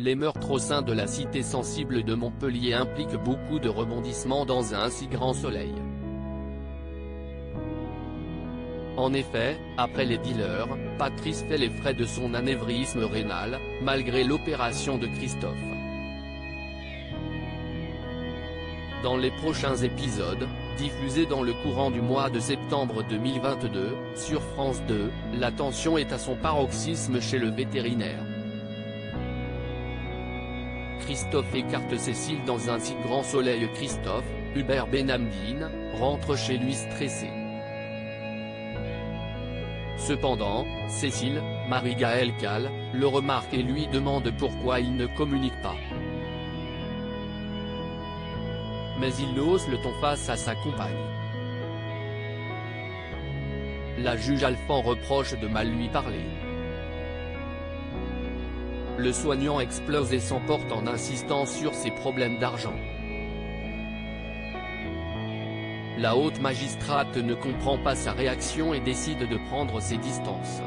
Les meurtres au sein de la cité sensible de Montpellier impliquent beaucoup de rebondissements dans un si grand soleil. En effet, après les dealers, Patrice fait les frais de son anévrisme rénal, malgré l'opération de Christophe. Dans les prochains épisodes, diffusés dans le courant du mois de septembre 2022, sur France 2, la tension est à son paroxysme chez le vétérinaire. Christophe écarte Cécile dans un si grand soleil. Christophe, Hubert Benhamdine, rentre chez lui stressé. Cependant, Cécile, Marie-Gaëlle Calle, le remarque et lui demande pourquoi il ne communique pas. Mais il hausse le ton face à sa compagne. La juge Alphand reproche de mal lui parler. Le soignant explose et s'emporte en insistant sur ses problèmes d'argent. La haute magistrate ne comprend pas sa réaction et décide de prendre ses distances.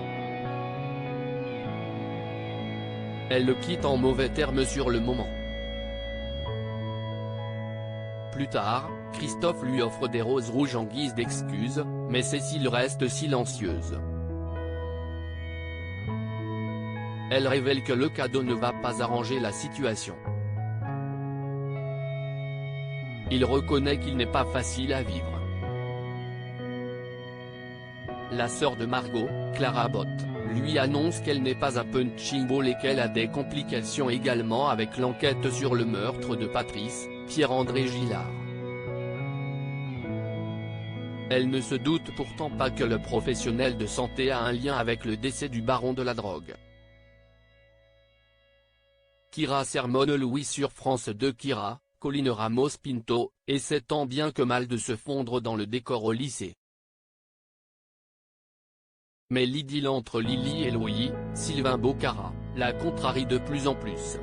Elle le quitte en mauvais termes sur le moment. Plus tard, Christophe lui offre des roses rouges en guise d'excuse, mais Cécile reste silencieuse. Elle révèle que le cadeau ne va pas arranger la situation. Il reconnaît qu'il n'est pas facile à vivre. La sœur de Margot, Clara Botte, lui annonce qu'elle n'est pas un punching ball et qu'elle a des complications également avec l'enquête sur le meurtre de Patrice, Pierre-André Gillard. Elle ne se doute pourtant pas que le professionnel de santé a un lien avec le décès du baron de la drogue. Kira sermonne Louis sur France 2. Kira, Colline Ramos Pinto, essaie tant bien que mal de se fondre dans le décor au lycée. Mais l'idylle entre Lily et Louis, Sylvain Bocara, la contrarie de plus en plus.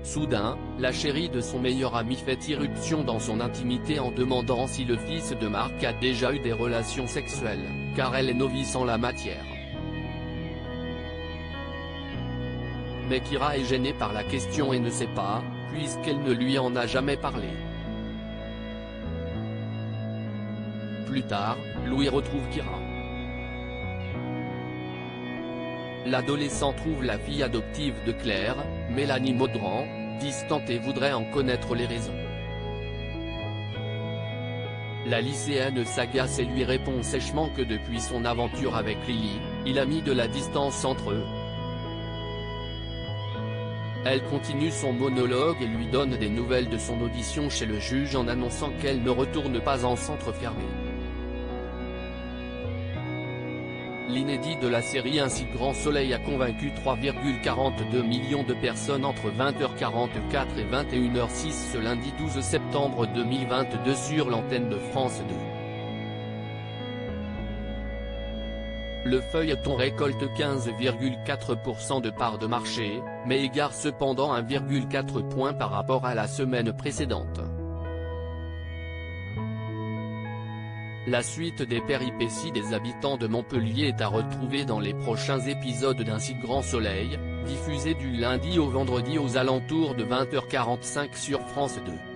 Soudain, la chérie de son meilleur ami fait irruption dans son intimité en demandant si le fils de Marc a déjà eu des relations sexuelles, car elle est novice en la matière. Mais Kira est gênée par la question et ne sait pas, puisqu'elle ne lui en a jamais parlé. Plus tard, Louis retrouve Kira. L'adolescent trouve la fille adoptive de Claire, Mélanie Maudran, distante et voudrait en connaître les raisons. La lycéenne s'agace et lui répond sèchement que depuis son aventure avec Lily, il a mis de la distance entre eux. Elle continue son monologue et lui donne des nouvelles de son audition chez le juge en annonçant qu'elle ne retourne pas en centre fermé. L'inédit de la série Un si grand soleil a convaincu 3,42 millions de personnes entre 20h44 et 21h06 ce lundi 12 septembre 2022 sur l'antenne de France 2. Le feuilleton récolte 15,4% de parts de marché, mais égare cependant 1,4 point par rapport à la semaine précédente. La suite des péripéties des habitants de Montpellier est à retrouver dans les prochains épisodes d'Un si grand soleil, diffusé du lundi au vendredi aux alentours de 20h45 sur France 2.